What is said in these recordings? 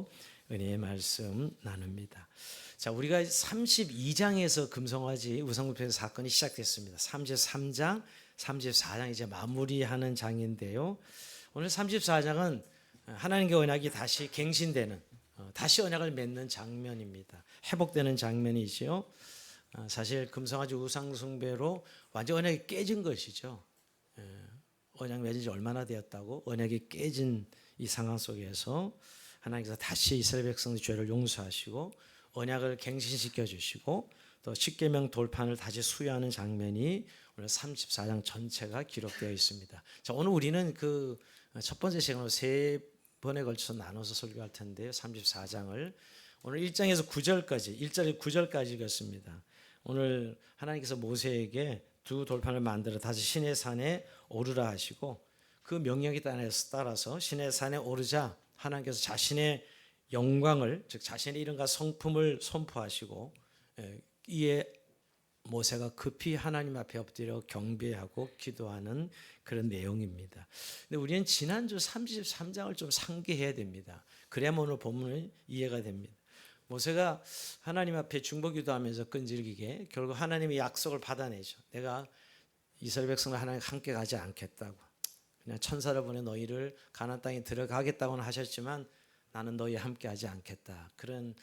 가지고 은혜의 말씀 나눕니다. 자, 우리가 32장에서 금송아지 우상불패 사건이 시작됐습니다. 33장, 34장 이제 마무리하는 장인데요. 오늘 34장은 하나님의 언약이 다시 갱신되는, 다시 언약을 맺는 장면입니다. 회복되는 장면이죠. 사실 금송아지 우상숭배로 완전 언약이 깨진 것이죠. 언약 맺은 지 얼마나 되었다고 언약이 깨진 이 상황 속에서 하나님께서 다시 이스라엘 백성의 죄를 용서하시고 언약을 갱신시켜 주시고 또 십계명 돌판을 다시 수여하는 장면이 오늘 34장 전체가 기록되어 있습니다. 자, 오늘 우리는 그 첫 번째 시간으로 세 번에 걸쳐서 나눠서 설교할 텐데요. 34장을 오늘 1장에서 9절까지 1절에 9절까지 읽었습니다. 오늘 하나님께서 모세에게 두 돌판을 만들어 다시 시내 산에 오르라 하시고 그 명령에 따라서 시내 산에 오르자 하나님께서 자신의 영광을 즉 자신의 이름과 성품을 선포하시고 이에 모세가 급히 하나님 앞에 엎드려 경배하고 기도하는 그런 내용입니다. 근데 우리는 지난주 33장을 좀 상기해야 됩니다. 그래야 오늘 본문을 이해가 됩니다. 모세가 하나님 앞에 중보기도하면서 끈질기게 결국 하나님의 약속을 받아내죠. 내가 이스라엘 백성과 하나님 함께 가지 않겠다고. 그냥 천사를 보내 너희를 가나안 땅에 들어가겠다고는 하셨지만 나는 너희와 함께 하지 않겠다. 그런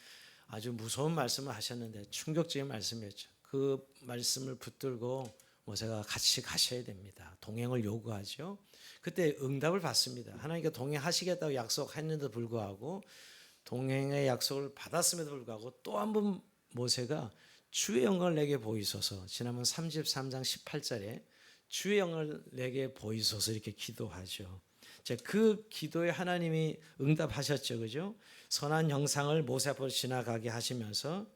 아주 무서운 말씀을 하셨는데 충격적인 말씀이었죠. 그 말씀을 붙들고 모세가 같이 가셔야 됩니다. 동행을 요구하죠. 그때 응답을 받습니다. 하나님께 동행하시겠다고 약속했는데도 불구하고 동행의 약속을 받았음에도 불구하고 또 한 번 모세가 주의 영광을 내게 보이소서. 지난번 33장 18절에 주의 영광을 내게 보이소서 이렇게 기도하죠. 그 기도에 하나님이 응답하셨죠. 그죠? 선한 형상을 모세 앞으로 지나가게 하시면서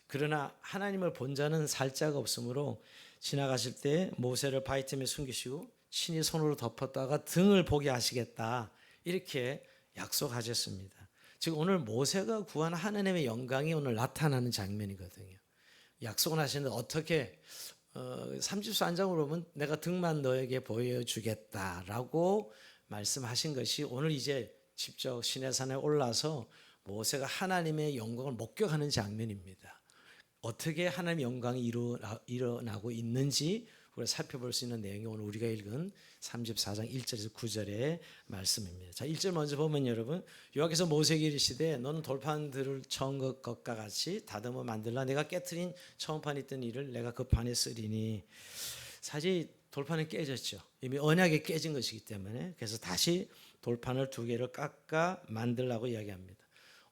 그러나 하나님을 본 자는 살 자가 없으므로 지나가실 때 모세를 바위 틈에 숨기시고 친히 손으로 덮었다가 등을 보게 하시겠다 이렇게 약속하셨습니다. 즉 오늘 모세가 구한 하나님의 영광이 오늘 나타나는 장면이거든요. 약속을 하시는데 어떻게 34장으로 보면 내가 등만 너에게 보여주겠다라고 말씀하신 것이 오늘 이제 직접 시내산에 올라서 모세가 하나님의 영광을 목격하는 장면입니다. 어떻게 하나님의 영광이 일어나고 있는지 우리가 살펴볼 수 있는 내용이 오늘 우리가 읽은 34장 1절에서 9절의 말씀입니다. 자, 1절 먼저 보면 여러분 여호와께서 모세에게 이르시되 너는 돌판들을 처음 것과 같이 다듬어 만들라. 내가 깨트린 처음판에 있던 일을 내가 그 판에 쓰리니. 사실 돌판은 깨졌죠. 이미 언약이 깨진 것이기 때문에 그래서 다시 돌판을 두 개를 깎아 만들라고 이야기합니다.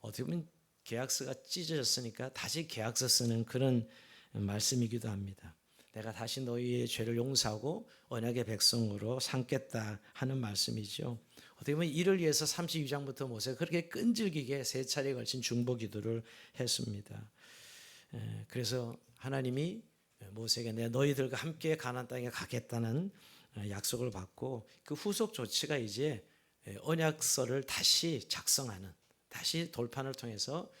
어떻게 보면 계약서가 찢어졌으니까 다시 계약서 쓰는 그런 말씀이기도 합니다. 내가 다시 너희의 죄를 용서하고 언약의 백성으로 삼겠다 하는 말씀이죠. 어떻게 보면 이를 위해서 32장부터 모세가 그렇게 끈질기게 세 차례에 걸친 중보기도를 했습니다. 그래서 하나님이 모세에게 내가 너희들과 함께 가나안 땅에 가겠다는 약속을 받고 그 후속 조치가 이제 언약서를 다시 작성하는 다시 돌판을 통해서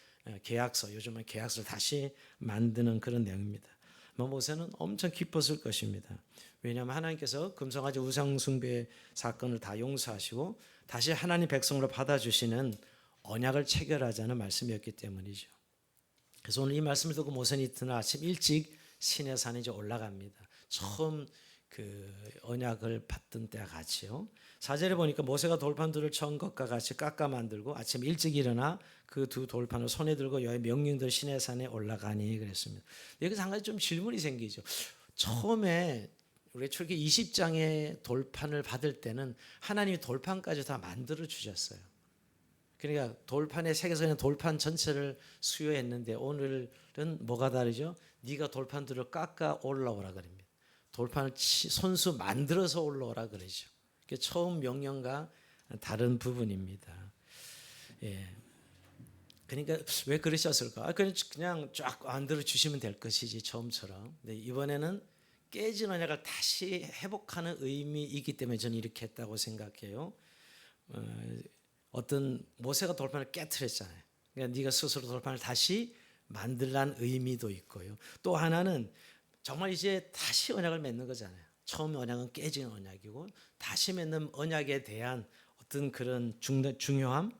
계약서, 요즘은 계약서를 다시 만드는 그런 내용입니다. 모세는 엄청 기뻤을 것입니다. 왜냐하면 하나님께서 금송아지 우상숭배 사건을 다 용서하시고 다시 하나님 백성으로 받아주시는 언약을 체결하자는 말씀이었기 때문이죠. 그래서 오늘 이 말씀을 듣고 모세는 이튿날 아침 일찍 시내산에 이제 올라갑니다. 처음 그 언약을 받던 때와 같이요. 4절에 보니까 모세가 돌판들을 처음 것과 같이 깎아 만들고 아침 일찍 일어나 그 두 돌판을 손에 들고 여호와의 명령대로 시내산에 올라가니 그랬습니다. 여기서 한 가지 좀 질문이 생기죠. 처음에 우리 출애굽기 20장의 돌판을 받을 때는 하나님이 돌판까지 다 만들어 주셨어요. 그러니까 돌판에 새겨서 있는 돌판 전체를 수여했는데 오늘은 뭐가 다르죠? 네가 돌판들을 깎아 올라오라 그럽니다. 돌판을 손수 만들어서 올라오라 그러죠. 그게 처음 명령과 다른 부분입니다. 예. 그러니까 왜 그러셨을까? 그냥 쫙 만들어 주시면 될 것이지 처음처럼. 근데 이번에는 깨진 언약을 다시 회복하는 의미이기 때문에 저는 이렇게 했다고 생각해요. 어떤 모세가 돌판을 깨트렸잖아요. 그러니까 네가 스스로 돌판을 다시 만들라는 의미도 있고요. 또 하나는 정말 이제 다시 언약을 맺는 거잖아요. 처음 언약은 깨진 언약이고 다시 맺는 언약에 대한 어떤 그런 중요함,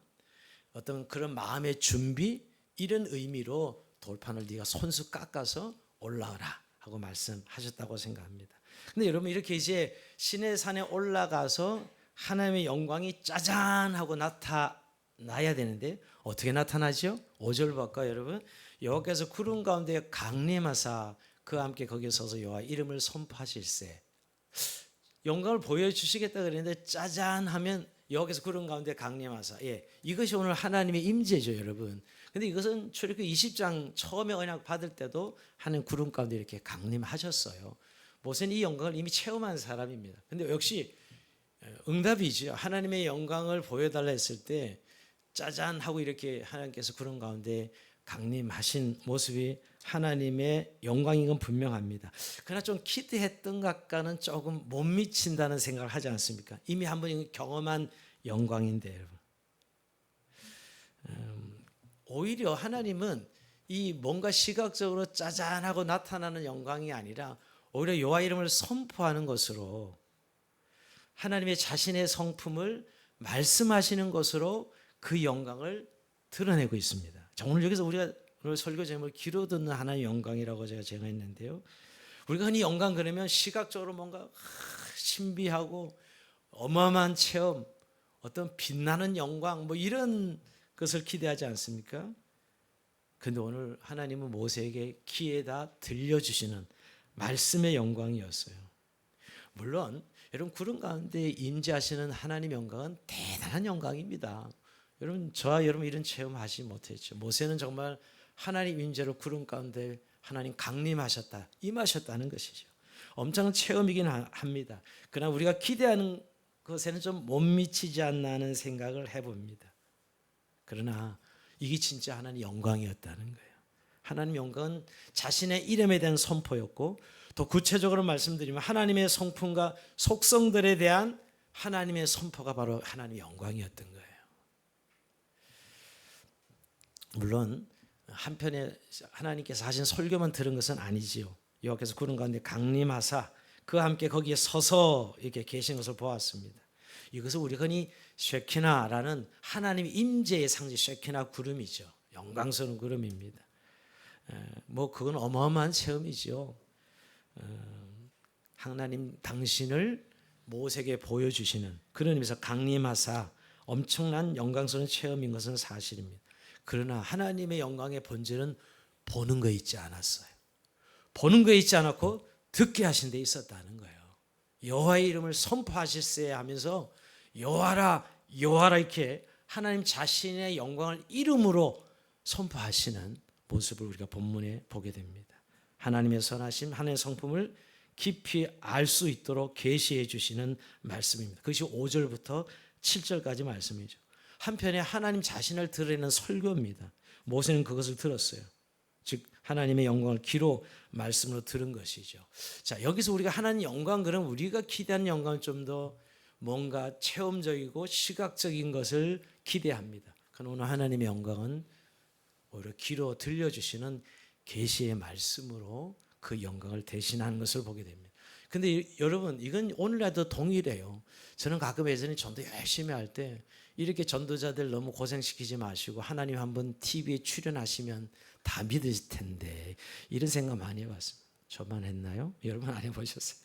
어떤 그런 마음의 준비 이런 의미로 돌판을 네가 손수 깎아서 올라가라 하고 말씀하셨다고 생각합니다. 근데 여러분 이렇게 이제 시내 산에 올라가서 하나님의 영광이 짜잔 하고 나타나야 되는데 어떻게 나타나죠? 5절 볼까요, 여러분? 여호와께서 구름 가운데 강림하사 그와 함께 거기에 서서 여호와 이름을 선포하실세. 영광을 보여주시겠다 그랬는데 짜잔 하면 여호와께서 구름 가운데 강림하사. 예, 이것이 오늘 하나님의 임재죠, 여러분. 근데 이것은 출애굽기 20장 처음에 언약 받을 때도 하나님 구름 가운데 이렇게 강림하셨어요. 모세는 이 영광을 이미 체험한 사람입니다. 근데 역시 응답이죠. 하나님의 영광을 보여달라 했을 때 짜잔 하고 이렇게 하나님께서 구름 가운데 강림하신 모습이 하나님의 영광인 건 분명합니다. 그러나 좀 기대했던 것과는 조금 못 미친다는 생각을 하지 않습니까? 이미 한번 경험한 영광인데 여러분. 오히려 하나님은 이 뭔가 시각적으로 짜잔하고 나타나는 영광이 아니라 오히려 여호와 이름을 선포하는 것으로 하나님의 자신의 성품을 말씀하시는 것으로 그 영광을 드러내고 있습니다. 자, 오늘 여기서 우리가 오늘 설교 제목을 귀로 듣는 하나님의 영광이라고 제가 정했는데요. 우리가 흔히 영광 그러면 시각적으로 뭔가 신비하고 어마어마한 체험, 어떤 빛나는 영광 뭐 이런 것을 기대하지 않습니까? 그런데 오늘 하나님은 모세에게 귀에다 들려주시는 말씀의 영광이었어요. 물론 여러분 구름 가운데 임재하시는 하나님 영광은 대단한 영광입니다. 여러분 저와 여러분 이런 체험하지 못했죠. 모세는 정말 하나님 임재로 구름 가운데 하나님 강림하셨다, 임하셨다는 것이죠. 엄청난 체험이긴 합니다. 그러나 우리가 기대하는 것에는 좀 못 미치지 않나 하는 생각을 해봅니다. 그러나 이게 진짜 하나님 영광이었다는 거예요. 하나님 영광은 자신의 이름에 대한 선포였고 또 구체적으로 말씀드리면 하나님의 성품과 속성들에 대한 하나님의 선포가 바로 하나님의 영광이었던 거예요. 물론 한편에 하나님께서 하신 설교만 들은 것은 아니지요. 여호와께서 구름 가운데 강림하사 그와 함께 거기에 서서 이렇게 계신 것을 보았습니다. 이것을 우리가 흔히 쉐키나라는 하나님의 임재의 상징 쉐키나 구름이죠. 영광스러운 구름입니다. 뭐 그건 어마어마한 체험이죠. 하나님 당신을 모세에게 보여주시는 그런 의미에서 강림하사 엄청난 영광스러운 체험인 것은 사실입니다. 그러나 하나님의 영광의 본질은 보는 거 있지 않았어요. 보는 거 있지 않았고 듣게 하신 데 있었다는 거예요. 여호와의 이름을 선포하실세 하면서 여호와라 여호와라 이렇게 하나님 자신의 영광을 이름으로 선포하시는 모습을 우리가 본문에 보게 됩니다. 하나님의 선하심, 하나님의 성품을 깊이 알 수 있도록 계시해 주시는 말씀입니다. 그것이 5절부터 7절까지 말씀이죠. 한편에 하나님 자신을 드러내는 설교입니다. 모세는 그것을 들었어요. 즉 하나님의 영광을 귀로 말씀으로 들은 것이죠. 자, 여기서 우리가 하나님 영광 그럼 우리가 기대하는 영광은 좀 더 뭔가 체험적이고 시각적인 것을 기대합니다. 그러나 오늘 하나님의 영광은 오히려 귀로 들려주시는 계시의 말씀으로 그 영광을 대신하는 것을 보게 됩니다. 근데 여러분 이건 오늘날도 동일해요. 저는 가끔 예전에 전도 열심히 할 때 이렇게 전도자들 너무 고생시키지 마시고 하나님 한번 TV에 출연하시면 다 믿으실 텐데 이런 생각 많이 해봤습니다. 저만 했나요? 여러분 안 해보셨어요?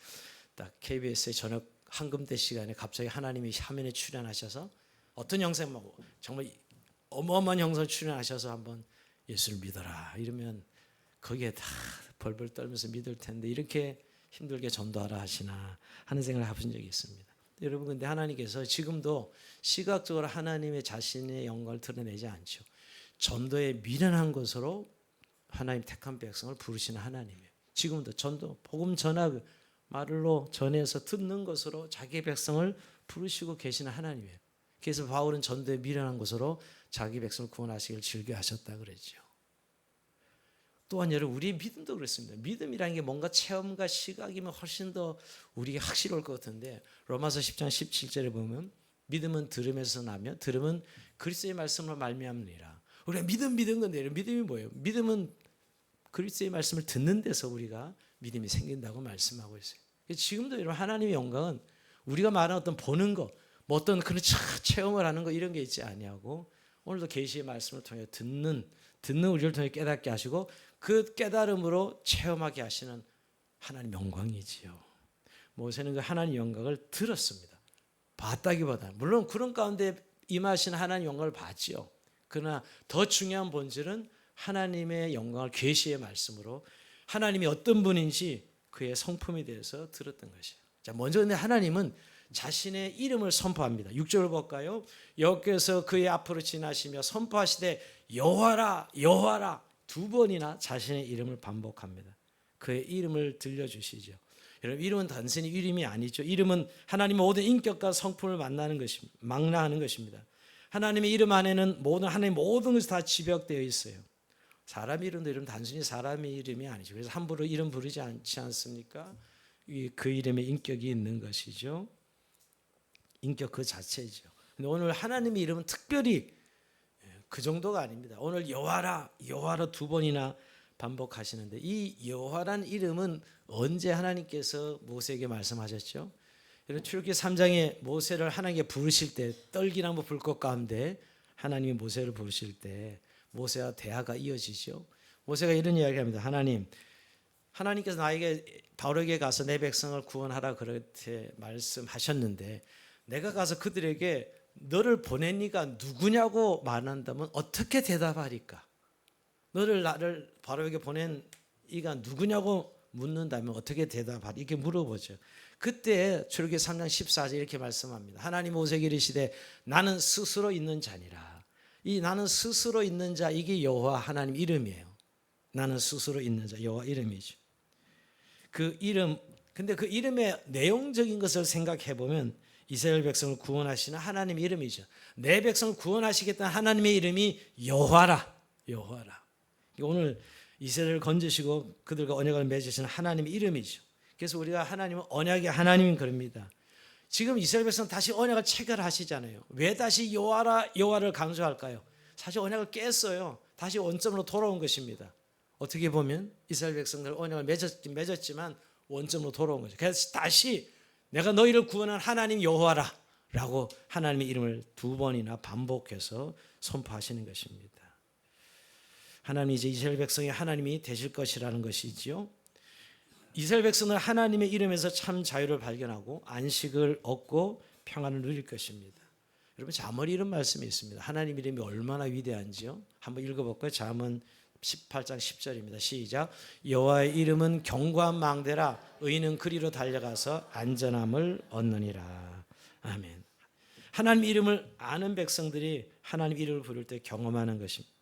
딱 KBS의 저녁 한금대 시간에 갑자기 하나님이 화면에 출연하셔서 어떤 영상 보고 정말 어마어마한 영상 출연하셔서 한번 예수를 믿어라 이러면 거기에 다 벌벌 떨면서 믿을 텐데 이렇게 힘들게 전도하라 하시나 하는 생각을 해본 적이 있습니다. 여러분 근데 하나님께서 지금도 시각적으로 하나님의 자신의 영광을 드러내지 않죠. 전도의 미련한 것으로 하나님 택한 백성을 부르시는 하나님이에요. 지금도 전도 복음 전학 말로 전해서 듣는 것으로 자기 백성을 부르시고 계시는 하나님이에요. 그래서 바울은 전도에 미련한 것으로 자기 백성을 구원하시길 즐겨하셨다 그랬죠. 또한 여러분 우리의 믿음도 그렇습니다. 믿음이라는 게 뭔가 체험과 시각이면 훨씬 더 우리에게 확실할 것 같은데 로마서 10장 17절에 보면 믿음은 들음에서 나며 들음은 그리스도의 말씀으로 말미암으리라. 우리가 믿음 건데 믿음이 뭐예요? 믿음은 그리스도의 말씀을 듣는 데서 우리가 믿음이 생긴다고 말씀하고 있어요. 지금도 여러분 하나님의 영광은 우리가 말하는 어떤 보는 거, 뭐 어떤 그런 체험을 하는 거 이런 게 있지 아니하고 오늘도 계시의 말씀을 통해 듣는 우리를 통해 깨닫게 하시고 그 깨달음으로 체험하게 하시는 하나님 영광이지요. 모세는 그 하나님 영광을 들었습니다. 봤다기보다 물론 그런 가운데 임하신 하나님 영광을 봤지요. 그러나 더 중요한 본질은 하나님의 영광을 계시의 말씀으로 하나님이 어떤 분인지 그의 성품에 대해서 들었던 것이에요. 자, 먼저 근데 하나님은 자신의 이름을 선포합니다. 6절을 볼까요? 여호와께서 그의 앞으로 지나시며 선포하시되 여호와라 여호와라 두 번이나 자신의 이름을 반복합니다. 그의 이름을 들려주시죠. 여러분, 이름은 단순히 이름이 아니죠. 이름은 하나님의 모든 인격과 성품을 망라하는 것입니다. 하나님의 이름 안에는 하나님의 모든 것이 다 집약되어 있어요. 사람 이름도 이름 단순히 사람의 이름이 아니죠. 그래서 함부로 이름 부르지 않지 않습니까? 그 이름에 인격이 있는 것이죠. 인격 그 자체죠. 근데 오늘 하나님의 이름은 특별히 그 정도가 아닙니다. 오늘 여호와라 여호와라 두 번이나 반복하시는데 이 여호와라는 이름은 언제 하나님께서 모세에게 말씀하셨죠? 출애굽기 3장에 모세를 하나님께 부르실 때 떨기나무 불꽃 가운데 하나님이 모세를 부르실 때 모세와 대화가 이어지죠. 모세가 이런 이야기합니다. 하나님께서 나에게 바로에게 가서 내 백성을 구원하라 그렇게 말씀하셨는데 내가 가서 그들에게 너를 보낸 이가 누구냐고 말한다면 어떻게 대답하리까? 나를 바로에게 보낸 이가 누구냐고 묻는다면 어떻게 대답하리? 이렇게 물어보죠. 그때 출애굽기 3장 14절 이렇게 말씀합니다. 하나님 모세에게 이르시되 나는 스스로 있는 자니라. 이 나는 스스로 있는 자 이게 여호와 하나님 이름이에요. 나는 스스로 있는 자 여호와 이름이죠. 그 이름 근데 그 이름의 내용적인 것을 생각해 보면 이스라엘 백성을 구원하시는 하나님의 이름이죠. 내 백성을 구원하시겠다는 하나님의 이름이 여호와라. 여호와라. 오늘 이스라엘을 건지시고 그들과 언약을 맺으시는 하나님의 이름이죠. 그래서 우리가 하나님은 언약의 하나님인 그럽니다. 지금 이스라엘 백성 다시 언약을 체결하시잖아요. 왜 다시 여호와라 여호와를 강조할까요? 사실 언약을 깼어요. 다시 원점으로 돌아온 것입니다. 어떻게 보면 이스라엘 백성들 언약을 맺었지만 원점으로 돌아온 거죠. 그래서 다시 내가 너희를 구원한 하나님 여호와라 라고 하나님의 이름을 두 번이나 반복해서 선포하시는 것입니다. 하나님이 이제 이스라엘 백성이 하나님이 되실 것이라는 것이지요. 이스라엘 백성은 하나님의 이름에서 참 자유를 발견하고 안식을 얻고 평안을 누릴 것입니다. 여러분 잠언 이런 말씀이 있습니다. 하나님 이름이 얼마나 위대한지요. 한번 읽어볼까요? 잠언 18장 10절입니다. 시작. 여호와의 이름은 견고한 망대라 의인은 그리로 달려가서 안전함을 얻느니라. 아멘. 하나님 이름을 아는 백성들이 하나님 이름을 부를 때 경험하는 것입니다.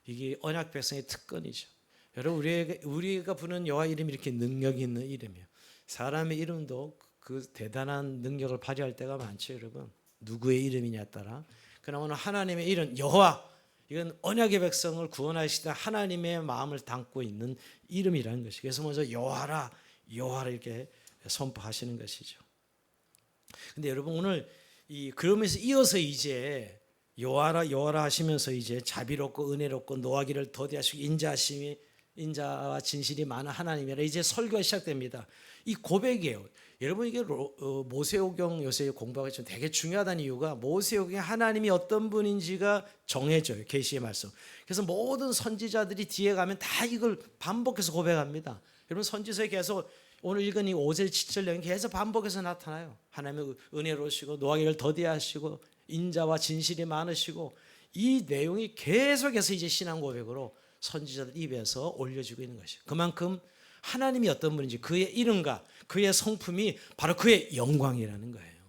이게 언약 백성의 특권이죠. 여러분 우리가 부르는 여호와 이름이 이렇게 능력이 있는 이름이에요. 사람의 이름도 그 대단한 능력을 발휘할 때가 많죠. 여러분 누구의 이름이냐에 따라. 그러나 오늘 하나님의 이름 여호와 이건 언약의 백성을 구원하시다 하나님의 마음을 담고 있는 이름이라는 것이죠. 그래서 먼저 여호와라 여호와라 이렇게 선포하시는 것이죠. 근데 여러분 오늘 그러면서 이어서 이제 여호와라 여호와라 하시면서 이제 자비롭고 은혜롭고 노하기를 더디하시고 인자와 진실이 많은 하나님이라 이제 설교가 시작됩니다. 이 고백이에요. 여러분 이게 모세오경 요새 공부하기 좀 되게 중요하다는 이유가 모세오경에 하나님이 어떤 분인지가 정해져요. 계시의 말씀. 그래서 모든 선지자들이 뒤에 가면 다 이걸 반복해서 고백합니다. 여러분 선지서에 계속 오늘 읽은 이 5절 7절 내용 계속 반복해서 나타나요. 하나님의 은혜로우시고 노하기를 더디하시고 인자와 진실이 많으시고 이 내용이 계속해서 이제 신앙 고백으로 선지자들 입에서 올려지고 있는 것이에요. 그만큼 하나님이 어떤 분인지 그의 이름과 그의 성품이 바로 그의 영광이라는 거예요.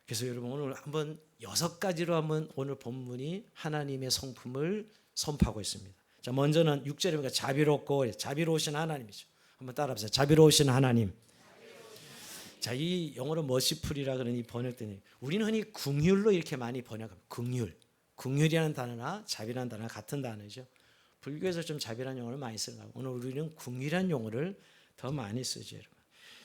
그래서 여러분 오늘 한번 6가지로 한번 오늘 본문이 하나님의 성품을 선포하고 있습니다. 자, 먼저는 6절에 자비롭고 자비로우신 하나님이죠. 한번 따라합시다. 자비로우신 하나님. 자, 이 영어로 머시풀이라 그러는 이 번역된 우리는 흔히 긍휼로 이렇게 많이 번역합니다. 긍휼이라는 단어나 자비라는 단어가 같은 단어죠. 불교에서 좀 자비라는 용어를 많이 쓰는 거고 오늘 우리는 긍휼이라는 용어를 더 많이 쓰죠. 여러분.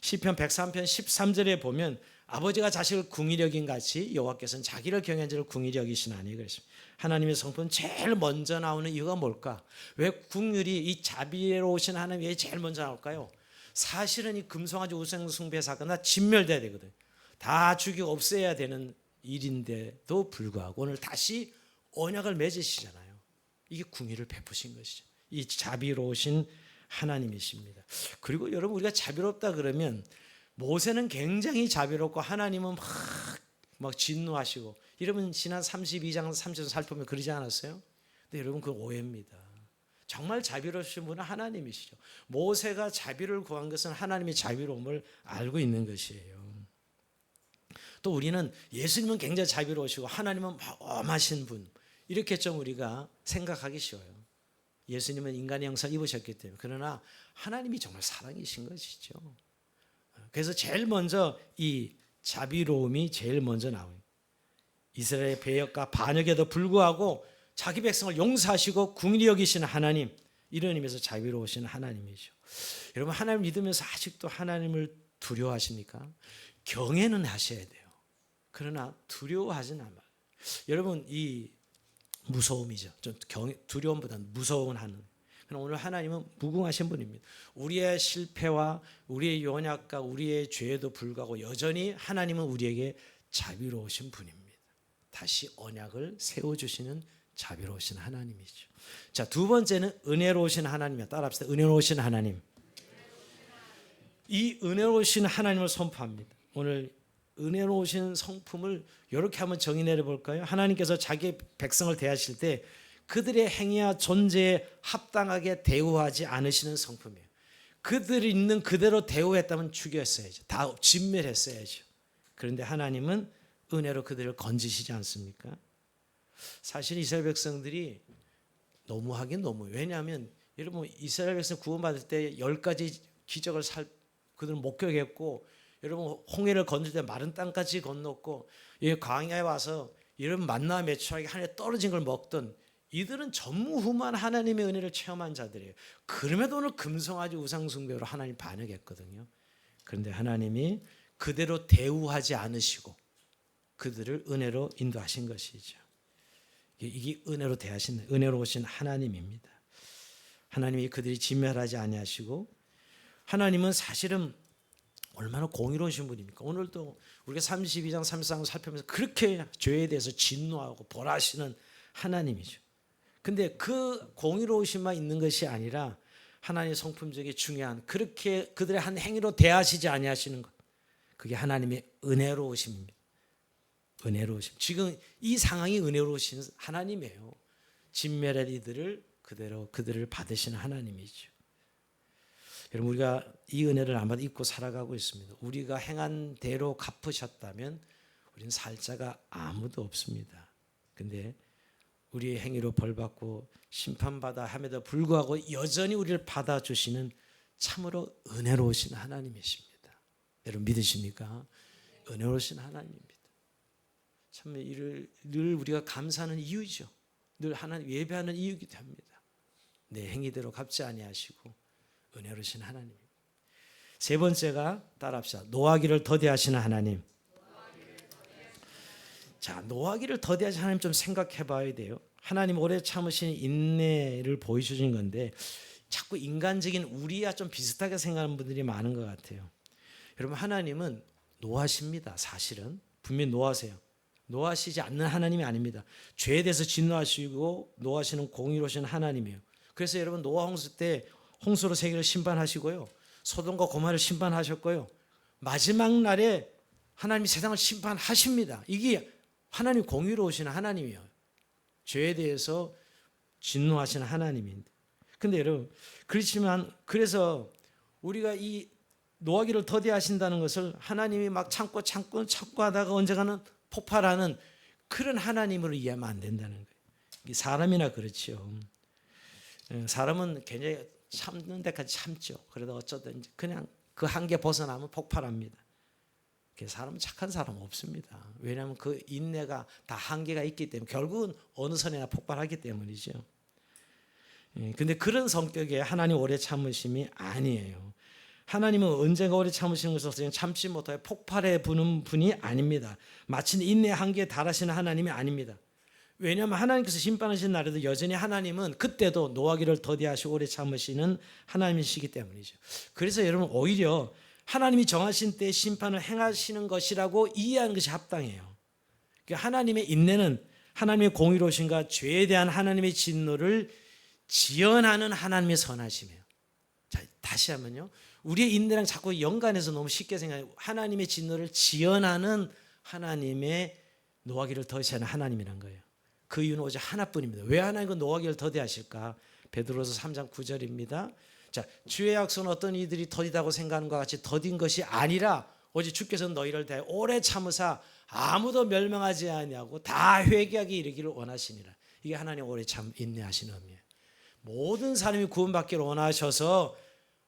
시편 103편 13절에 보면 아버지가 자식을 긍휼히 여긴 같이 여호와께서는 자기를 경외한 자를 긍휼히 여기시나니 그랬습니다. 하나님의 성품 제일 먼저 나오는 이유가 뭘까? 왜 긍휼이 이 자비로우신 하나님이 왜 제일 먼저 나올까요? 사실은 이 금송아지 우상 숭배 사건 다 진멸돼야 되거든. 다 죽이고 없애야 되는 일인데도 불구하고 오늘 다시 언약을 맺으시잖아요. 이게 궁의를 베푸신 것이죠. 이 자비로우신 하나님이십니다. 그리고 여러분, 우리가 자비롭다 그러면 모세는 굉장히 자비롭고 하나님은 막 진노하시고 이러면 지난 32장 30절 살펴보면 그러지 않았어요? 근데 여러분, 그 오해입니다. 정말 자비로우신 분은 하나님이시죠. 모세가 자비를 구한 것은 하나님의 자비로움을 알고 있는 것이에요. 또 우리는 예수님은 굉장히 자비로우시고 하나님은 엄하신 분, 이렇게 좀 우리가 생각하기 쉬워요. 예수님은 인간의 형상을 입으셨기 때문에. 그러나 하나님이 정말 사랑이신 것이죠. 그래서 제일 먼저 이 자비로움이 제일 먼저 나와요. 이스라엘의 배역과 반역에도 불구하고 자기 백성을 용서하시고 긍휼히 여기시는 하나님, 이런 의미에서 자비로우신 하나님이죠. 여러분, 하나님 믿으면서 아직도 하나님을 두려워하십니까? 경외는 하셔야 돼요. 그러나 두려워하지는 않아요. 여러분, 이 무서움이죠. 좀 두려움보다는 무서움은 하는. 그러나 오늘 하나님은 무궁하신 분입니다. 우리의 실패와 우리의 연약과 우리의 죄에도 불구하고 여전히 하나님은 우리에게 자비로우신 분입니다. 다시 언약을 세워주시는 자비로우신 하나님이죠. 자, 두 번째는 은혜로우신 하나님이야. 따라합시다. 은혜로우신 하나님. 이 은혜로우신 하나님을 선포합니다. 오늘 은혜로우신 성품을 이렇게 한번 정의 내려볼까요? 하나님께서 자기 백성을 대하실 때 그들의 행위와 존재에 합당하게 대우하지 않으시는 성품이에요. 그들이 있는 그대로 대우했다면 죽였어야죠. 다 진멸했어야죠. 그런데 하나님은 은혜로 그들을 건지시지 않습니까? 사실 이스라엘 백성들이 너무하긴 너무해요. 왜냐하면 여러분, 이스라엘 백성 구원받을 때 10가지 기적을 그들은 목격했고, 여러분 홍해를 건널 때 마른 땅까지 건넜고, 이 광야에 와서 이런 만나 메추라기 하늘에 떨어진 걸 먹던 이들은 전무후무한 하나님의 은혜를 체험한 자들이에요. 그럼에도 오늘 금송아지 우상숭배로 하나님 반역했거든요. 그런데 하나님이 그대로 대우하지 않으시고 그들을 은혜로 인도하신 것이죠. 이게 은혜로 대하신, 은혜로우신 하나님입니다. 하나님이 그들이 진멸하지 아니하시고, 하나님은 사실은 얼마나 공의로우신 분입니까? 오늘도 우리가 32장 33장 살펴보면서 그렇게 죄에 대해서 진노하고 벌하시는 하나님이죠. 근데 그 공의로우심만 있는 것이 아니라 하나님의 성품 중에 중요한, 그렇게 그들의 한 행위로 대하시지 아니하시는 것, 그게 하나님의 은혜로우심입니다. 은혜로우심. 지금 이 상황이 은혜로우신 하나님이에요. 진멸할 이들을 그대로 그들을 받으시는 하나님이죠. 여러분, 우리가 이 은혜를 아마 잊고 살아가고 있습니다. 우리가 행한 대로 갚으셨다면 우리는 살 자가 아무도 없습니다. 근데 우리의 행위로 벌받고 심판받아 함에도 불구하고 여전히 우리를 받아주시는 참으로 은혜로우신 하나님이십니다. 여러분, 믿으십니까? 은혜로우신 하나님입니다. 참 이를 늘 우리가 감사하는 이유죠. 늘 하나님 예배하는 이유이기도 합니다. 내 행위대로 갚지 아니하시고 은혜로우신 하나님. 세 번째가, 따라합시다. 노하기를 더디하시는 하나님. 자, 노하기를 더디하시는 하나님 좀 생각해 봐야 돼요. 하나님 오래 참으신 인내를 보여주신 건데 자꾸 인간적인 우리와 좀 비슷하게 생각하는 분들이 많은 것 같아요. 여러분, 하나님은 노하십니다. 사실은 분명히 노하세요. 노하시지 않는 하나님이 아닙니다. 죄에 대해서 진노하시고 노하시는 공의로우신 하나님이에요. 그래서 여러분, 노아 홍수 때 홍수로 세계를 심판하시고요, 소돔과 고모라를 심판하셨고요, 마지막 날에 하나님이 세상을 심판하십니다. 이게 하나님 공의로우신 하나님이에요. 죄에 대해서 진노하시는 하나님인데, 근데 여러분, 그렇지만 그래서 우리가 이 노하기를 더디하신다는 것을 하나님이 막 참고 하다가 언젠가는 폭발하는 그런 하나님으로 이해하면 안 된다는 거예요. 사람이나 그렇죠. 사람은 굉장히 참는 데까지 참죠. 그래도 어쩌든 그냥 그 한계 벗어나면 폭발합니다. 사람은 착한 사람 없습니다. 왜냐하면 그 인내가 다 한계가 있기 때문에 결국은 어느 선에나 폭발하기 때문이죠. 근데 그런 성격의 하나님 오래 참으심이 아니에요. 하나님은 언젠가 오래 참으시는 것을 참지 못하여 폭발해 부는 분이 아닙니다. 마치 인내 한계에 달하시는 하나님이 아닙니다. 왜냐하면 하나님께서 심판하신 날에도 여전히 하나님은 그때도 노하기를 더디하시고 오래 참으시는 하나님이시기 때문이죠. 그래서 여러분, 오히려 하나님이 정하신 때 심판을 행하시는 것이라고 이해하는 것이 합당해요. 하나님의 인내는 하나님의 공의로우신가 죄에 대한 하나님의 진노를 지연하는 하나님의 선하심이에요. 자, 다시 하면요. 우리의 인내랑 자꾸 연관해서 너무 쉽게 생각해요. 하나님의 진노를 지연하는 하나님의 노하기를 더디하는 하나님이란 거예요. 그 이유는 오직 하나뿐입니다. 왜 하나님은 노하기를 더디하실까? 베드로서 3장 9절입니다. 자, 주의 약속은 어떤 이들이 더디다고 생각하는 것과 같이 더딘 것이 아니라 오직 주께서 너희를 대하여 오래 참으사 아무도 멸망하지 아니하고 다 회개하게 이르기를 원하시니라. 이게 하나님 오래 참 인내하시는 의미예요. 모든 사람이 구원받기를 원하셔서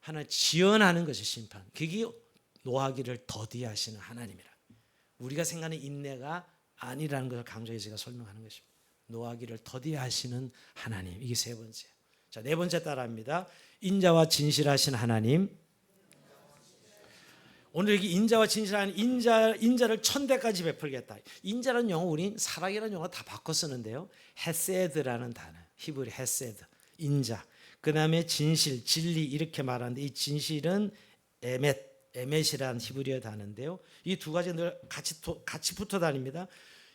하나 지연하는 것이 심판. 그게 노하기를 더디하시는 하나님이라. 우리가 생각하는 인내가 아니라는 것을 강조해서 제가 설명하는 것입니다. 노하기를 더디하시는 하나님. 이게 세 번째. 자, 네 번째 따라합니다. 인자와 진실하신 하나님. 오늘 여기 인자와 진실한 인자를 천대까지 베풀겠다. 인자라는 용어 우린 사랑이라는 용어 다 바꿔 쓰는데요. 헤세드라는 단어. 히브리 헤세드. 인자. 그다음에 진실, 진리 이렇게 말하는데 이 진실은 에멧이라는 히브리어 단어인데요. 이 두 가지 늘 같이 붙어 다닙니다.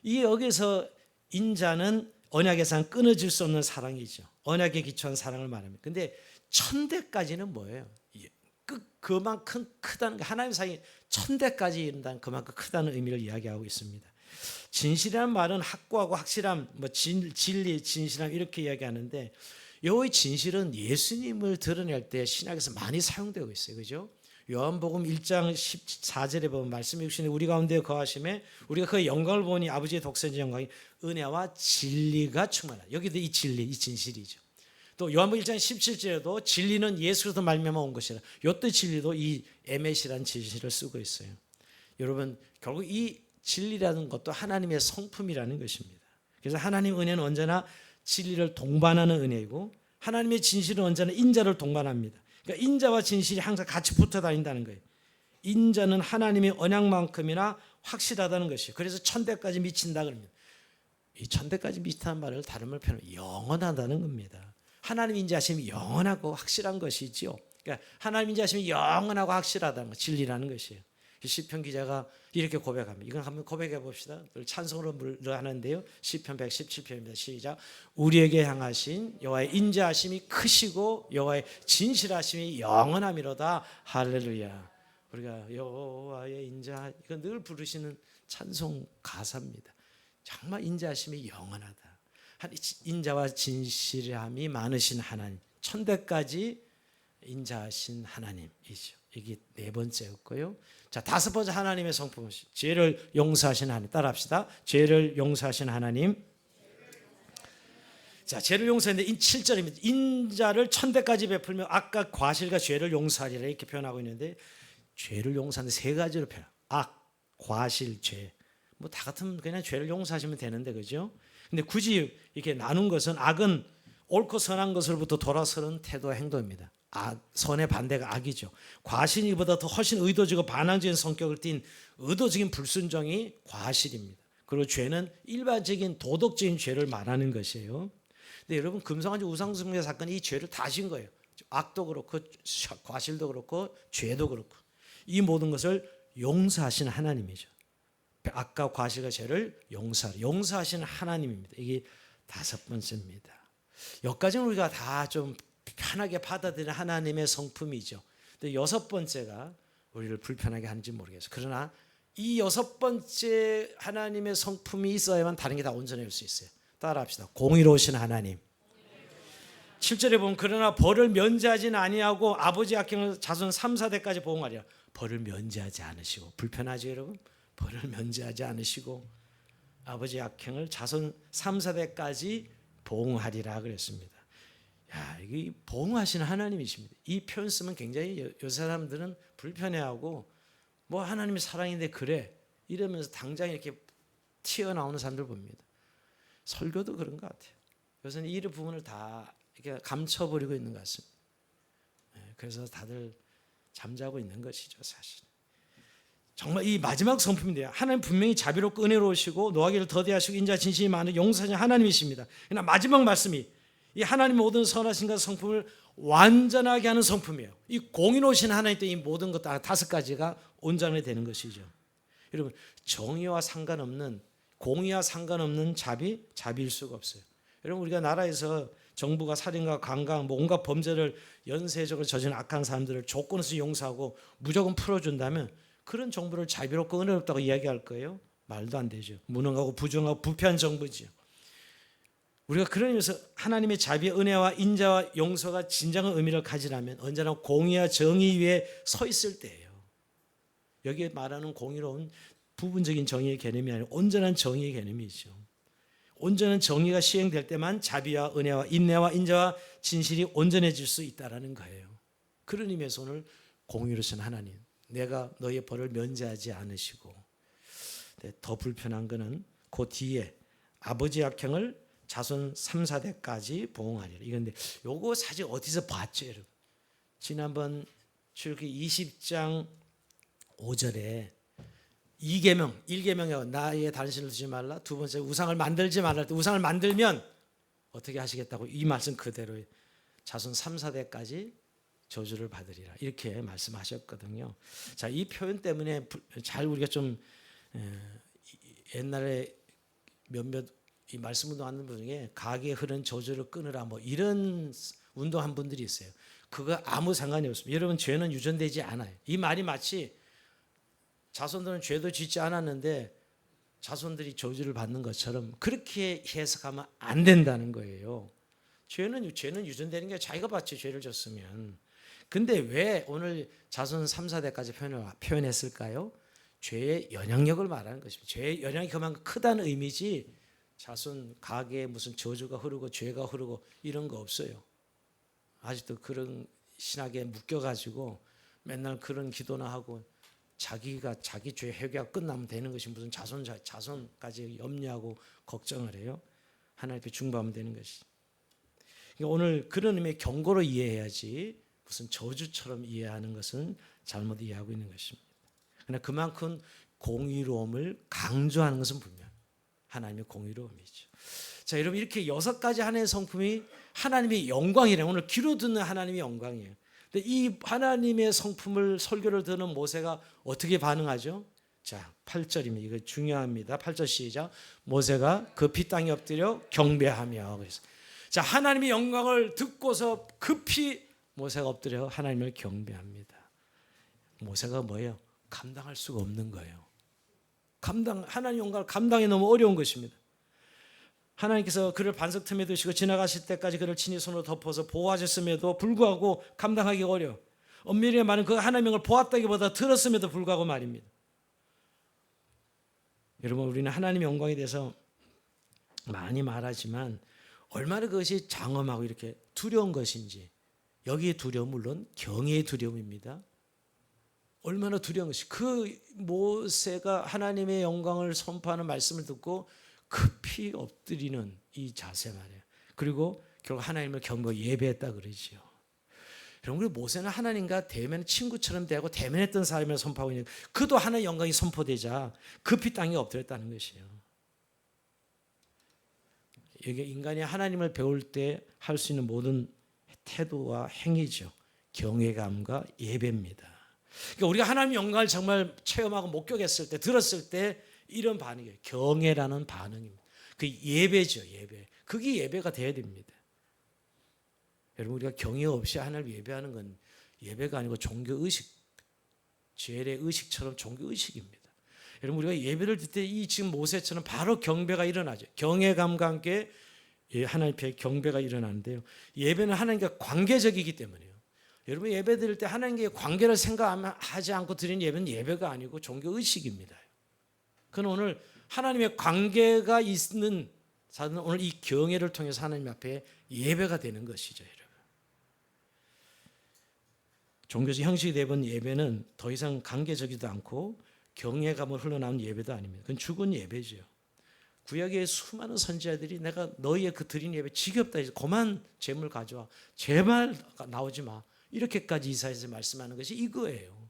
이 여기서 인자는 언약에서는 끊어질 수 없는 사랑이죠. 언약에 기초한 사랑을 말합니다. 근데 천대까지는 뭐예요? 그만큼 크다는 하나님 사이 천대까지 이른다는 그만큼 크다는 의미를 이야기하고 있습니다. 진실이라는 말은 확고하고 확실함, 뭐 진리, 진실함 이렇게 이야기하는데 여호와의 진실은 예수님을 드러낼 때 신약에서 많이 사용되고 있어요. 그죠? 요한복음 1장 14절에 보면 말씀해 주시는데 우리 가운데 거하심에 우리가 그의 영광을 보니 아버지의 독생자 영광이 은혜와 진리가 충만하다. 여기도 이 진리, 이 진실이죠. 또 요한복음 1장 17절에도 진리는 예수로부터 말미암아 온 것이라. 이때 진리도 이 에멧이라는 진실을 쓰고 있어요. 여러분 결국 이 진리라는 것도 하나님의 성품이라는 것입니다. 그래서 하나님의 은혜는 언제나 진리를 동반하는 은혜이고 하나님의 진실은 언제나 인자를 동반합니다. 그러니까 인자와 진실이 항상 같이 붙어 다닌다는 거예요. 인자는 하나님의 언약만큼이나 확실하다는 것이에요. 그래서 천대까지 미친다 그럽니다. 이 천대까지 미친다는 말을 다른 말로 표현하면 영원하다는 겁니다. 하나님 인자하심이 영원하고 확실한 것이지요. 그러니까 하나님 인자하심이 영원하고 확실하다는 것, 진리라는 것이에요. 시편 기자가 이렇게 고백합니다. 이건 한번 고백해 봅시다. 찬송으로 하는데요. 시편 117편입니다. 시작. 우리에게 향하신 여호와의 인자하심이 크시고 여호와의 진실하심이 영원함이로다. 할렐루야. 우리가 여호와의 인자 이거 늘 부르시는 찬송 가사입니다. 정말 인자하심이 영원하다. 인자와 진실함이 많으신 하나님, 천대까지 인자하신 하나님이죠. 이게 네 번째였고요. 자, 다섯 번째 하나님의 성품은 죄를 용서하신 하나님. 따라합시다. 죄를 용서하신 하나님. 자, 죄를 용서했는데 7절입니다. 인자를 천대까지 베풀며 아까 과실과 죄를 용서하리라 이렇게 표현하고 있는데 죄를 용서하는 세 가지로 표현. 악, 과실, 죄. 뭐 다 같으면 그냥 죄를 용서하시면 되는데 그죠? 근데 굳이 이렇게 나눈 것은 악은 옳고 선한 것으로부터 돌아서는 태도 행동입니다. 선의 반대가 악이죠. 과신이보다 더 훨씬 의도적이고 반항적인 성격을 띤 의도적인 불순종이 과실입니다. 그리고 죄는 일반적인 도덕적인 죄를 말하는 것이에요. 근데 여러분 금성환지 우상숭배 사건이 이 죄를 다 진 거예요. 악도 그렇고 과실도 그렇고 죄도 그렇고 이 모든 것을 용서하시는 하나님이죠. 악과 과실과 죄를 용서하시는 하나님입니다. 이게 다섯 번째입니다. 여기까지는 우리가 다 좀 편하게 받아들이는 하나님의 성품이죠. 근데 여섯 번째가 우리를 불편하게 하는지 모르겠어요. 그러나 이 여섯 번째 하나님의 성품이 있어야만 다른 게 다 온전해질 수 있어요. 따라합시다. 공의로우신 하나님. 7절에 보면 그러나 벌을 면제하지는 아니하고 아버지 악행을 자손 3, 4대까지 보응하리라. 벌을 면제하지 않으시고 불편하죠 여러분? 벌을 면제하지 않으시고 아버지 악행을 자손 3, 4대까지 보응하리라 그랬습니다. 야, 이게 보응하시는 하나님이십니다. 이 표현 쓰면 굉장히 요 사람들은 불편해하고 뭐 하나님의 사랑인데 그래 이러면서 당장 이렇게 튀어나오는 사람들 봅니다. 설교도 그런 것 같아요. 요새는 이 부분을 다 이렇게 감춰버리고 있는 것 같습니다. 그래서 다들 잠자고 있는 것이죠 사실. 정말 이 마지막 성품인데요. 하나님 분명히 자비롭고 은혜로우시고 노하기를 더디하시고 인자 진실이 많은 용서하신 하나님이십니다. 그러나 마지막 말씀이 이 하나님 모든 선하신과 성품을 완전하게 하는 성품이에요. 이 공의로우신 하나님 때 이 모든 것 다섯 가지가 온전히 되는 것이죠. 여러분 정의와 상관없는 공의와 상관없는 자비일 수가 없어요. 여러분 우리가 나라에서 정부가 살인과 강간 뭐 온갖 범죄를 연쇄적으로 저지른 악한 사람들을 조건 없이 용서하고 무조건 풀어준다면 그런 정부를 자비롭고 은혜롭다고 이야기할 거예요? 말도 안 되죠. 무능하고 부정하고 부패한 정부지요. 우리가 그런 의미에서 하나님의 자비, 은혜와 인자와 용서가 진정한 의미를 가지려면 언제나 공의와 정의 위에 서 있을 때예요. 여기에 말하는 공의로운 부분적인 정의의 개념이 아니라 온전한 정의의 개념이죠. 온전한 정의가 시행될 때만 자비와 은혜와 인내와 인자와 진실이 온전해질 수 있다는 거예요. 그런 의미에서 오늘 공의로우신 하나님, 내가 너의 벌을 면제하지 않으시고, 더 불편한 것은 그 뒤에 아버지 악행을 자손 3, 4대까지 보응하리라. 이건데 요거 사실 어디서 봤죠, 여러분? 지난번 출애굽기 20장 5절에 2계명, 1계명에 나의 단신을 두지 말라. 두 번째 우상을 만들지 말라. 우상을 만들면 어떻게 하시겠다고 이 말씀 그대로 자손 3, 4대까지 저주를 받으리라. 이렇게 말씀하셨거든요. 자, 이 표현 때문에 잘 우리가 좀 옛날에 몇몇 이 말씀 운동하는 분 중에 가게에 흐른 저주를 끊으라 뭐 이런 운동한 분들이 있어요. 그거 아무 상관이 없습니다. 여러분 죄는 유전되지 않아요. 이 말이 마치 자손들은 죄도 짓지 않았는데 자손들이 저주를 받는 것처럼 그렇게 해석하면 안 된다는 거예요. 죄는 유전되는 게 자기가 받지 죄를 졌으면. 근데 왜 오늘 자손 3, 4대까지 표현했을까요? 죄의 영향력을 말하는 것입니다. 죄의 영향이 그만큼 크다는 의미지 자손 가게에 무슨 저주가 흐르고 죄가 흐르고 이런 거 없어요. 아직도 그런 신학에 묶여가지고 맨날 그런 기도나 하고 자기가 자기 죄 회개가 끝나면 되는 것이 무슨 자손까지 염려하고 걱정을 해요. 하나님 앞에 중보하면 되는 것이. 그러니까 오늘 그런 의미의 경고로 이해해야지 무슨 저주처럼 이해하는 것은 잘못 이해하고 있는 것입니다. 그러나 그만큼 공의로움을 강조하는 것은 분명 하나님의 공의로움이죠. 자, 여러분 이렇게 6가지 하나님의 성품이 하나님의 영광이래요. 오늘 귀로 듣는 하나님의 영광이에요. 근데 이 하나님의 성품을 설교를 듣는 모세가 어떻게 반응하죠? 자, 8절입니다. 이거 중요합니다. 8절 시작. 모세가 급히 땅에 엎드려 경배하며. 그래서 자, 하나님의 영광을 듣고서 급히 모세가 엎드려 하나님을 경배합니다. 모세가 뭐예요? 감당할 수가 없는 거예요. 하나님 영광을 감당이 너무 어려운 것입니다. 하나님께서 그를 반석 틈에 두시고 지나가실 때까지 그를 친히 손으로 덮어서 보호하셨음에도 불구하고 감당하기 어려워. 엄밀히 말하면 그 하나님의 영을 보았다기보다 들었음에도 불구하고 말입니다. 여러분 우리는 하나님의 영광에 대해서 많이 말하지만 얼마나 그것이 장엄하고 이렇게 두려운 것인지, 여기에 두려움은 물론 경외의 두려움입니다. 얼마나 두려운 것이, 그 모세가 하나님의 영광을 선포하는 말씀을 듣고 급히 엎드리는 이 자세 말이에요. 그리고 결국 하나님을 경배하고 예배했다 그러지요. 여러분, 모세는 하나님과 대면 친구처럼 대하고 대면했던 사람을 선포하고 있는, 그도 하나님의 영광이 선포되자 급히 땅에 엎드렸다는 것이에요. 이게 인간이 하나님을 배울 때 할 수 있는 모든 태도와 행위죠. 경외감과 예배입니다. 그러니까 우리가 하나님의 영광을 정말 체험하고 목격했을 때, 들었을 때 이런 반응이에요. 경외라는 반응입니다. 그 예배죠, 예배. 그게 예배가 돼야 됩니다. 여러분, 우리가 경외 없이 하나님을 예배하는 건 예배가 아니고 종교의식, 죄의 의식처럼 종교의식입니다. 여러분, 우리가 예배를 드릴 때 이 지금 모세처럼 바로 경배가 일어나죠. 경외감과 함께 하나님 앞에 경배가 일어나는데요. 예배는 하나님과 관계적이기 때문에요. 여러분, 예배 드릴 때 하나님께 관계를 생각하지 않고 드리는 예배는 예배가 아니고 종교의식입니다. 그건 오늘 하나님의 관계가 있는 사람은 오늘 이 경외를 통해서 하나님 앞에 예배가 되는 것이죠, 여러분. 종교적 형식이 되어본 예배는 더 이상 관계적이지도 않고 경외감을 흘러나오는 예배도 아닙니다. 그건 죽은 예배죠. 구약의 수많은 선지자들이 내가 너희의 그 드린 예배 지겹다 해서 그만 재물 가져와, 제발 나오지 마, 이렇게까지 이사야서 말씀하는 것이 이거예요.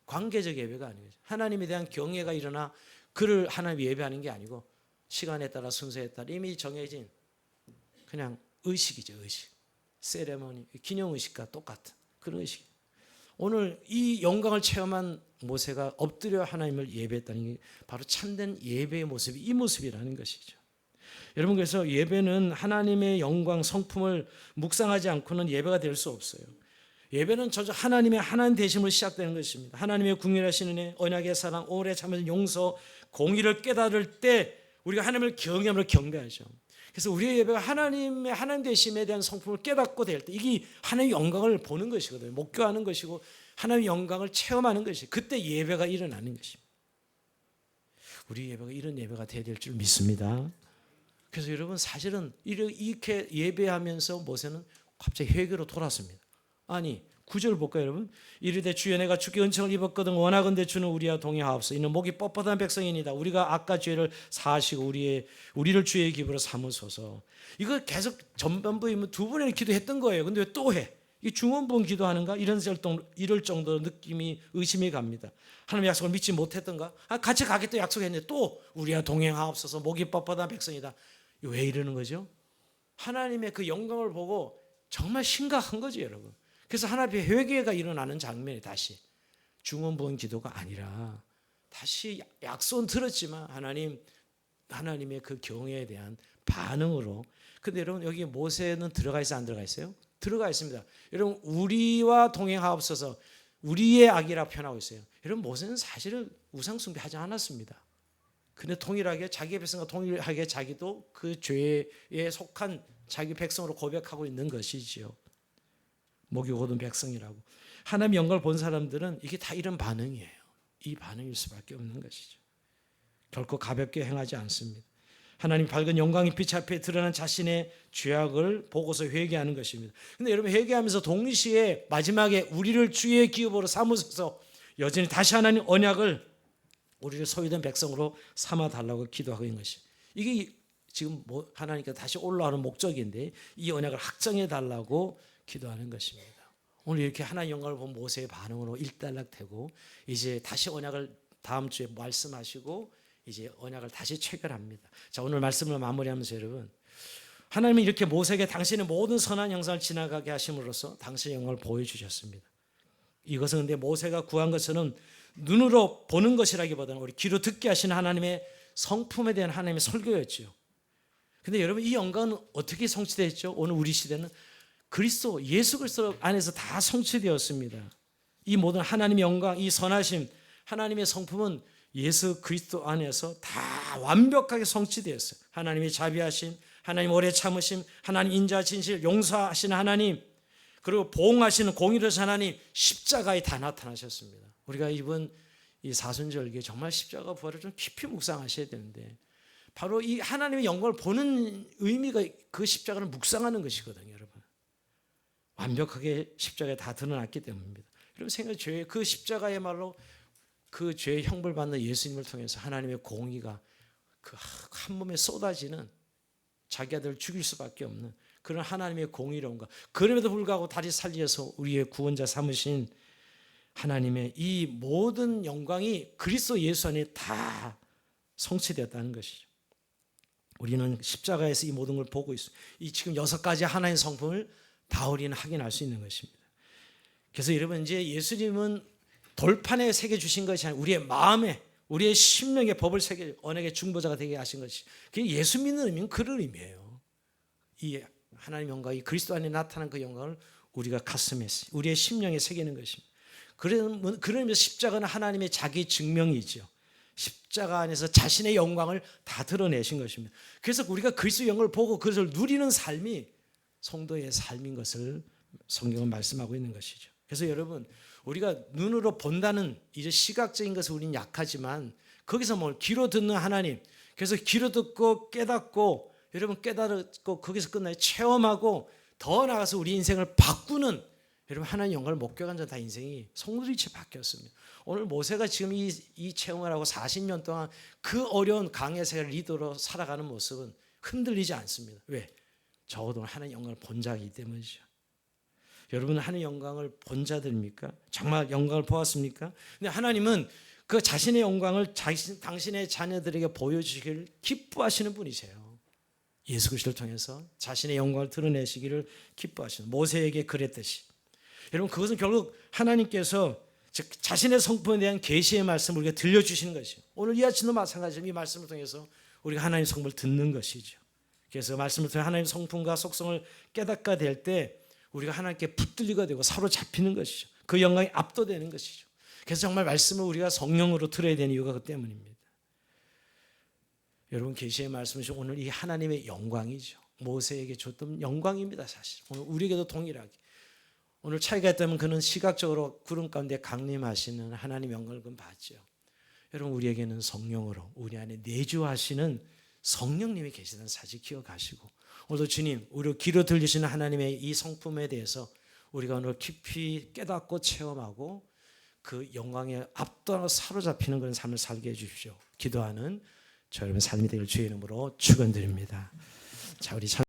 관계적 예배가 아니에요. 하나님에 대한 경외가 일어나 그를 하나님 예배하는 게 아니고 시간에 따라 순서에 따라 이미 정해진 그냥 의식이죠, 의식. 세레머니, 기념의식과 똑같은 그런 의식. 오늘 이 영광을 체험한 모세가 엎드려 하나님을 예배했다는 게 바로 참된 예배의 모습이 이 모습이라는 것이죠. 여러분, 그래서 예배는 하나님의 영광 성품을 묵상하지 않고는 예배가 될 수 없어요. 예배는 저저 하나님의 하나님 되심으로 시작되는 것입니다. 하나님의 궁율하신 은혜, 언약의 사랑, 오래 참으신 용서, 공의를 깨달을 때 우리가 하나님을 경외함으로 경배하죠. 그래서 우리의 예배가 하나님의 하나님 되심에 대한 성품을 깨닫고 될 때 이게 하나님의 영광을 보는 것이거든요. 목교하는 것이고 하나님의 영광을 체험하는 것이 그때 예배가 일어나는 것입니다. 우리 예배가 이런 예배가 되어야 될 줄 믿습니다. 그래서 여러분, 사실은 이렇게 예배하면서 모세는 갑자기 회개로 돌았습니다. 아니, 9절 볼까요, 여러분? 이르되 주여 내가 주께 은총을 입었거든 원하건대 주는 우리와 동행하옵소서. 이는 목이 뻣뻣한 백성이니이다. 우리가 아까 죄를 사하시고 우리를 주의 기부로 삼으소서. 이거 계속 전반부에 두 번이나 기도했던 거예요. 근데 왜 또 해? 이 중원부분 기도하는가? 이럴 정도로 느낌이 의심이 갑니다. 하나님의 약속을 믿지 못했던가? 같이 가겠다 약속했는데 또 우리와 동행하옵소서. 목이 뻣뻣한 백성이다. 왜 이러는 거죠? 하나님의 그 영광을 보고 정말 심각한 거죠, 여러분. 그래서 하나님의 회개가 일어나는 장면이 다시 중원부분 기도가 아니라 다시 약속은 들었지만 하나님의 그 경외에 대한 반응으로. 근데 여러분, 여기 모세는 들어가 있어요, 안 들어가 있어요? 들어가 있습니다. 여러분, 우리와 동행하옵소서. 우리의 악이라 표현하고 있어요. 여러분, 모세는 사실은 우상 숭배하지 않았습니다. 근데 동일하게 자기의 백성과 동일하게 자기도 그 죄에 속한 자기 백성으로 고백하고 있는 것이지요. 목이 곧은 백성이라고. 하나님의 영광을 본 사람들은 이게 다 이런 반응이에요. 이 반응일 수밖에 없는 것이죠. 결코 가볍게 행하지 않습니다. 하나님 밝은 영광의 빛 앞에 드러난 자신의 죄악을 보고서 회개하는 것입니다. 근데 여러분, 회개하면서 동시에 마지막에 우리를 주의 기업으로 삼으셔서 여전히 다시 하나님 언약을 우리를 소유된 백성으로 삼아달라고 기도하고 있는 것이죠. 이게 지금 하나님께 다시 올라오는 목적인데 이 언약을 확정해달라고 기도하는 것입니다. 오늘 이렇게 하나님의 영광을 본 모세의 반응으로 일단락되고 이제 다시 언약을 다음 주에 말씀하시고 이제 언약을 다시 체결합니다. 자, 오늘 말씀을 마무리하면서 여러분, 하나님은 이렇게 모세에게 당신의 모든 선한 형상을 지나가게 하심으로써 당신의 영광을 보여주셨습니다. 이것은 근데 모세가 구한 것은 눈으로 보는 것이라기보다는 우리 귀로 듣게 하시는 하나님의 성품에 대한 하나님의 설교였죠. 근데 여러분, 이 영광은 어떻게 성취됐죠? 오늘 우리 시대는 그리스도 예수 그리스도 안에서 다 성취되었습니다. 이 모든 하나님의 영광, 이 선하심, 하나님의 성품은 예수 그리스도 안에서 다 완벽하게 성취되었어요. 하나님의 자비하심, 하나님 오래 참으심, 하나님 인자 진실, 용서하시는 하나님, 그리고 보응하시는 공의로우신 하나님, 십자가에 다 나타나셨습니다. 우리가 이번 이 사순절기에 정말 십자가 부활을 좀 깊이 묵상하셔야 되는데, 바로 이 하나님의 영광을 보는 의미가 그 십자가를 묵상하는 것이거든요, 여러분. 완벽하게 십자가에 다 드러났기 때문입니다. 여러분, 생각해, 그 십자가야말로 그 죄의 형벌 받는 예수님을 통해서 하나님의 공의가 그 한 몸에 쏟아지는, 자기 아들을 죽일 수밖에 없는 그런 하나님의 공의로움과, 그럼에도 불구하고 다시 살려서 우리의 구원자 삼으신 하나님의 이 모든 영광이 그리스도 예수 안에 다 성취되었다는 것이죠. 우리는 십자가에서 이 모든 걸 보고 있어요. 이 지금 6가지 하나의 성품을 다 우리는 확인할 수 있는 것입니다. 그래서 여러분, 이제 예수님은 돌판에 새겨주신 것이 아니라 우리의 마음에, 우리의 심령의 법을 새겨 언약의 중보자가 되게 하신 것이, 그게 예수 믿는 의미는 그런 의미예요. 이 하나님의 영광이 그리스도 안에 나타난 그 영광을 우리가 가슴에, 우리의 심령에 새기는 것입니다. 그런 의미에서 십자가는 하나님의 자기 증명이죠. 십자가 안에서 자신의 영광을 다 드러내신 것입니다. 그래서 우리가 그리스도의 영광을 보고 그것을 누리는 삶이 성도의 삶인 것을 성경은 말씀하고 있는 것이죠. 그래서 여러분, 우리가 눈으로 본다는 이제 시각적인 것은 우리는 약하지만, 거기서 뭘 귀로 듣는 하나님, 그래서 귀로 듣고 깨닫고, 여러분 깨닫고 거기서 끝나요. 체험하고 더 나아가서 우리 인생을 바꾸는, 여러분 하나님 영광을 목격한 자 다 인생이 송두리째 바뀌었습니다. 오늘 모세가 지금 이 체험을 하고 40년 동안 그 어려운 강의 생활 리더로 살아가는 모습은 흔들리지 않습니다. 왜? 적어도 하나님 영광을 본 자이기 때문이죠. 여러분은 하나님 영광을 본 자들입니까? 정말 영광을 보았습니까? 근데 하나님은 그 자신의 영광을 당신의 자녀들에게 보여주시기를 기뻐하시는 분이세요. 예수 그리스도를 통해서 자신의 영광을 드러내시기를 기뻐하시는, 모세에게 그랬듯이. 여러분, 그것은 결국 하나님께서 즉 자신의 성품에 대한 계시의 말씀을 우리가 들려주시는 것이죠. 오늘 이 아침도 마찬가지로 이 말씀을 통해서 우리가 하나님의 성품을 듣는 것이죠. 그래서 말씀을 통해 하나님의 성품과 속성을 깨닫게 될 때 우리가 하나님께 붙들리게 되고 사로잡히는 것이죠. 그 영광이 압도되는 것이죠. 그래서 정말 말씀을 우리가 성령으로 들어야 되는 이유가 그 때문입니다. 여러분 계시의 말씀은 오늘 이 하나님의 영광이죠. 모세에게 줬던 영광입니다. 사실 오늘 우리에게도 동일하게 오늘 차이가 있다면 그는 시각적으로 구름 가운데 강림하시는 하나님 영광을 봤죠. 여러분 우리에게는 성령으로 우리 안에 내주하시는 성령님이 계시다는 사실 기억하시고 오늘도 주님 우리 귀로 들리시는 하나님의 이 성품에 대해서 우리가 오늘 깊이 깨닫고 체험하고 그 영광에 압도하고 사로잡히는 그런 삶을 살게 해주십시오. 기도하는 저 여러분 삶이 되길 주의 이름으로 축원드립니다. 자 우리